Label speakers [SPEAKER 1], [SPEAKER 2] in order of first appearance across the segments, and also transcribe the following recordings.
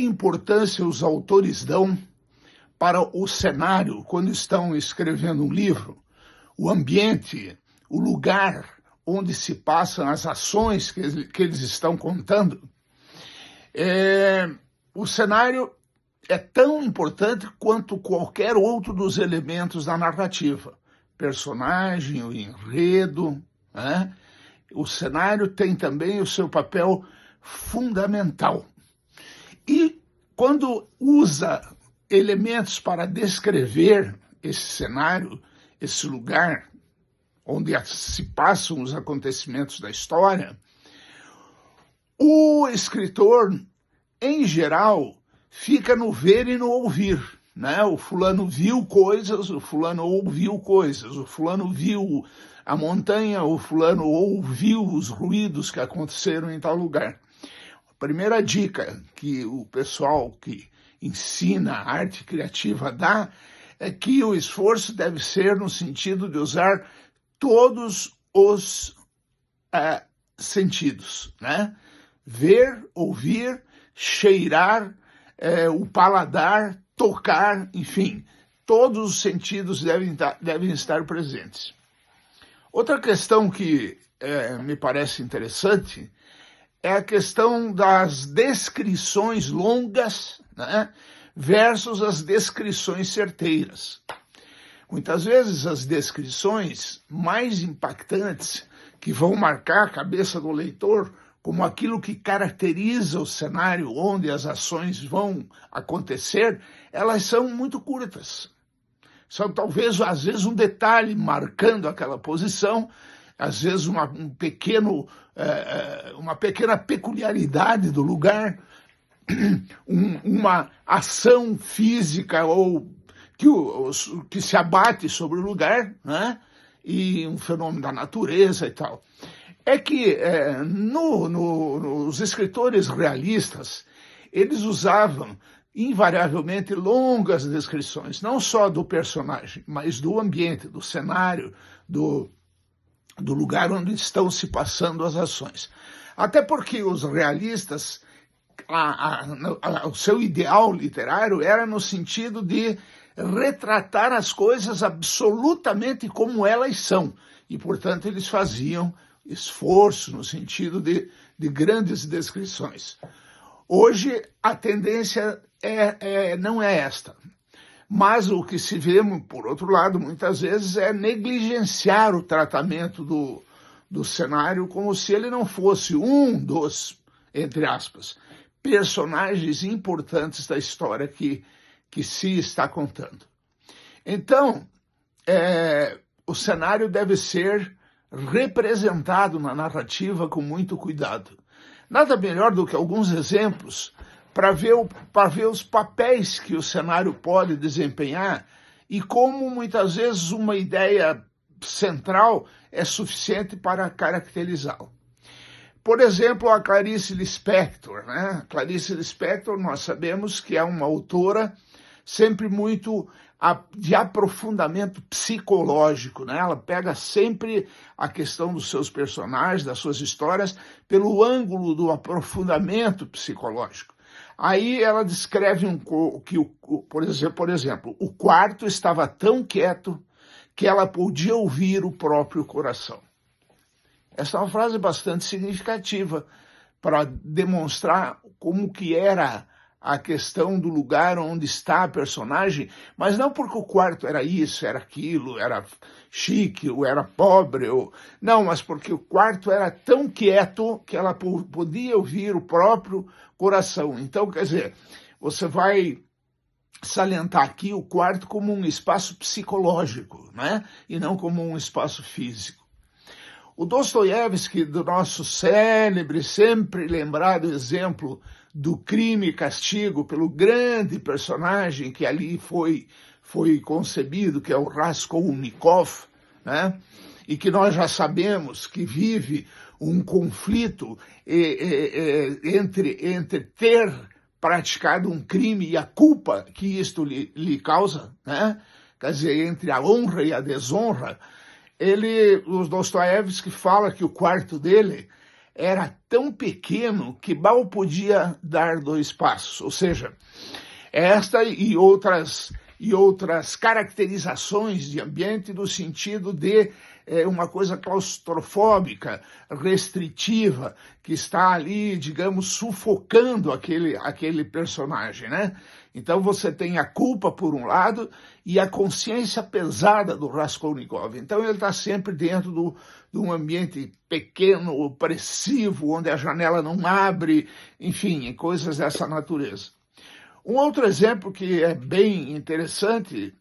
[SPEAKER 1] importância os autores dão para o cenário quando estão escrevendo um livro, o ambiente, o lugar onde se passam as ações que eles estão contando. O cenário é tão importante quanto qualquer outro dos elementos da narrativa. Personagem, o enredo, né? O cenário tem também o seu papel fundamental. E quando usa elementos para descrever esse cenário, esse lugar onde se passam os acontecimentos da história, o escritor, em geral, fica no ver e no ouvir, né? O fulano viu coisas, o fulano ouviu coisas, o fulano viu a montanha, o fulano ouviu os ruídos que aconteceram em tal lugar. A primeira dica que o pessoal que ensina a arte criativa dá é que o esforço deve ser no sentido de usar todos os sentidos, né? Ver, ouvir, cheirar, o paladar, tocar, enfim, todos os sentidos devem estar presentes. Outra questão que me parece interessante é a questão das descrições longas, né, versus as descrições certeiras. Muitas vezes as descrições mais impactantes, que vão marcar a cabeça do leitor como aquilo que caracteriza o cenário onde as ações vão acontecer, elas são muito curtas. São talvez, às vezes, um detalhe marcando aquela posição, às vezes uma pequena peculiaridade do lugar, uma ação física ou que se abate sobre o lugar, né? E um fenômeno da natureza e tal. É que nos escritores realistas, eles usavam invariavelmente longas descrições, não só do personagem, mas do ambiente, do cenário, do lugar onde estão se passando as ações. Até porque os realistas, o seu ideal literário era no sentido de retratar as coisas absolutamente como elas são. E, portanto, eles faziam esforço no sentido de grandes descrições. Hoje, a tendência não é esta. Mas o que se vê, por outro lado, muitas vezes, é negligenciar o tratamento do cenário como se ele não fosse um dos, entre aspas, personagens importantes da história que se está contando. Então, o cenário deve ser representado na narrativa com muito cuidado. Nada melhor do que alguns exemplos para ver os papéis que o cenário pode desempenhar e como muitas vezes uma ideia central é suficiente para caracterizá-lo. Por exemplo, a Clarice Lispector, né? Clarice Lispector, nós sabemos que é uma autora sempre muito de aprofundamento psicológico, né? Ela pega sempre a questão dos seus personagens, das suas histórias, pelo ângulo do aprofundamento psicológico. Aí ela descreve por exemplo, o quarto estava tão quieto que ela podia ouvir o próprio coração. Essa é uma frase bastante significativa para demonstrar como que era a questão do lugar onde está a personagem, mas não porque o quarto era isso, era aquilo, era chique, ou era pobre, não, mas porque o quarto era tão quieto que ela podia ouvir o próprio coração. Então, quer dizer, você vai salientar aqui o quarto como um espaço psicológico, né? E não como um espaço físico. O Dostoiévski, do nosso célebre, sempre lembrado exemplo do Crime e Castigo, pelo grande personagem que ali foi concebido, que é o Raskolnikov, né? E que nós já sabemos que vive um conflito entre ter praticado um crime e a culpa que isto lhe causa, né? Quer dizer, entre a honra e a desonra. O Dostoiévski fala que o quarto dele era tão pequeno que mal podia dar 2 passos. Ou seja, esta e outras caracterizações de ambiente no sentido de uma coisa claustrofóbica, restritiva, que está ali, digamos, sufocando aquele personagem, né? Então você tem a culpa por um lado e a consciência pesada do Raskolnikov. Então ele está sempre dentro de um ambiente pequeno, opressivo, onde a janela não abre, enfim, coisas dessa natureza. Um outro exemplo que é bem interessante,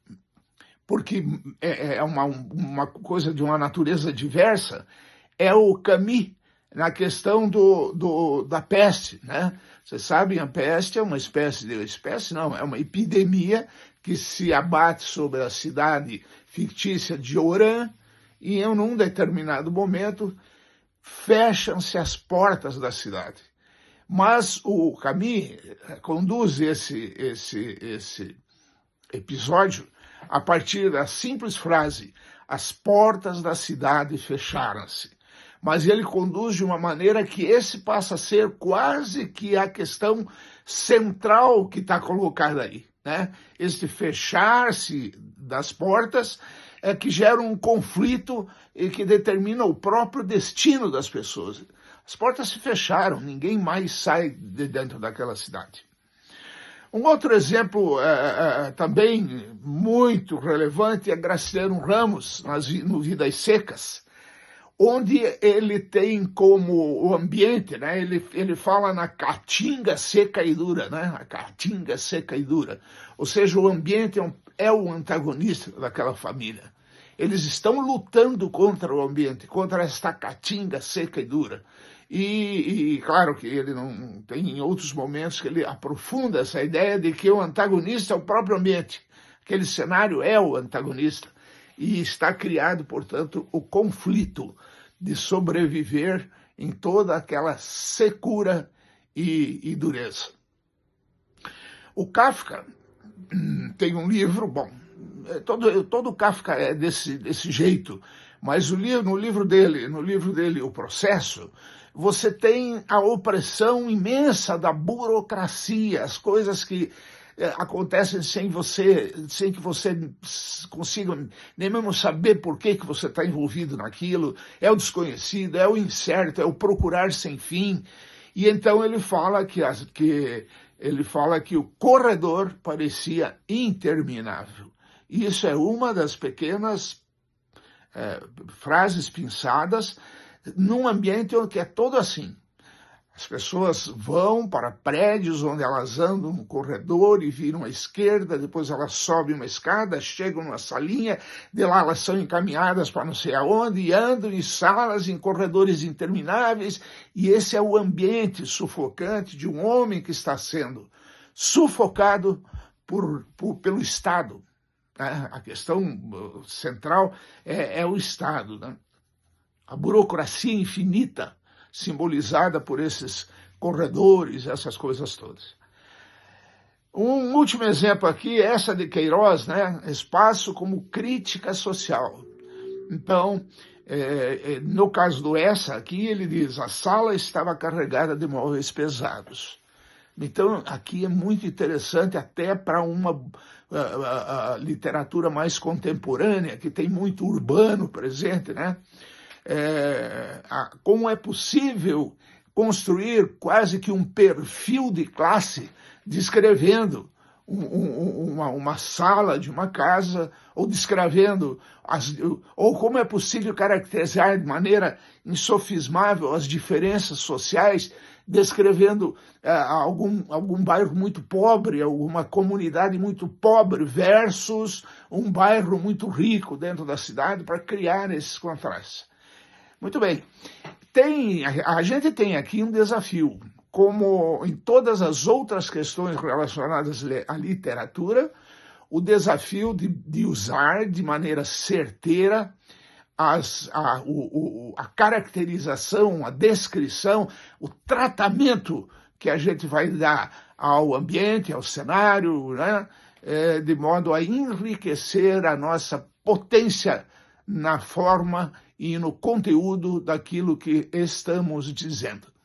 [SPEAKER 1] porque é uma coisa de uma natureza diversa, é o Camus, na questão da peste, né? Vocês sabem, a peste é uma é uma epidemia que se abate sobre a cidade fictícia de Oran e, em um determinado momento, fecham-se as portas da cidade. Mas o Camus conduz esse episódio a partir da simples frase: as portas da cidade fecharam-se. Mas ele conduz de uma maneira que esse passa a ser quase que a questão central que está colocada aí, né? Este fechar-se das portas é que gera um conflito e que determina o próprio destino das pessoas. As portas se fecharam, ninguém mais sai de dentro daquela cidade. Um outro exemplo também muito relevante é Graciliano Ramos, no Vidas Secas, onde ele tem como o ambiente, né? Ele fala na caatinga seca e dura, né? A caatinga seca e dura. Ou seja, o ambiente é o antagonista daquela família. Eles estão lutando contra o ambiente, contra esta caatinga seca e dura. E claro que ele não tem em outros momentos que ele aprofunda essa ideia de que o antagonista é o próprio ambiente. Aquele cenário é o antagonista. E está criado, portanto, o conflito de sobreviver em toda aquela secura e dureza. O Kafka tem um livro, bom, todo Kafka é desse jeito, mas no livro dele, O Processo, você tem a opressão imensa da burocracia, as coisas que acontecem sem que você consiga nem mesmo saber por que você está envolvido naquilo. É o desconhecido, é o incerto, é o procurar sem fim. E então ele fala que o corredor parecia interminável. Isso é uma das pequenas frases pensadas num ambiente que é todo assim. As pessoas vão para prédios onde elas andam no corredor e viram à esquerda, depois elas sobem uma escada, chegam numa salinha, de lá elas são encaminhadas para não sei aonde, e andam em salas, em corredores intermináveis, e esse é o ambiente sufocante de um homem que está sendo sufocado pelo Estado. A questão central é o Estado, né? A burocracia infinita, simbolizada por esses corredores, essas coisas todas. Um último exemplo aqui, essa de Queiroz, né? Espaço como crítica social. Então, no caso do Essa aqui, ele diz: a sala estava carregada de móveis pesados. Então, aqui é muito interessante até para uma literatura mais contemporânea, que tem muito urbano presente, né? Como é possível construir quase que um perfil de classe descrevendo uma sala de uma casa, ou descrevendo, ou como é possível caracterizar de maneira insofismável as diferenças sociais, descrevendo algum bairro muito pobre, alguma comunidade muito pobre versus um bairro muito rico dentro da cidade, para criar esses contrastes. Muito bem. A gente tem aqui um desafio, como em todas as outras questões relacionadas à literatura, o desafio de usar de maneira certeira a caracterização, a descrição, o tratamento que a gente vai dar ao ambiente, ao cenário, né? De modo a enriquecer a nossa potência na forma e no conteúdo daquilo que estamos dizendo.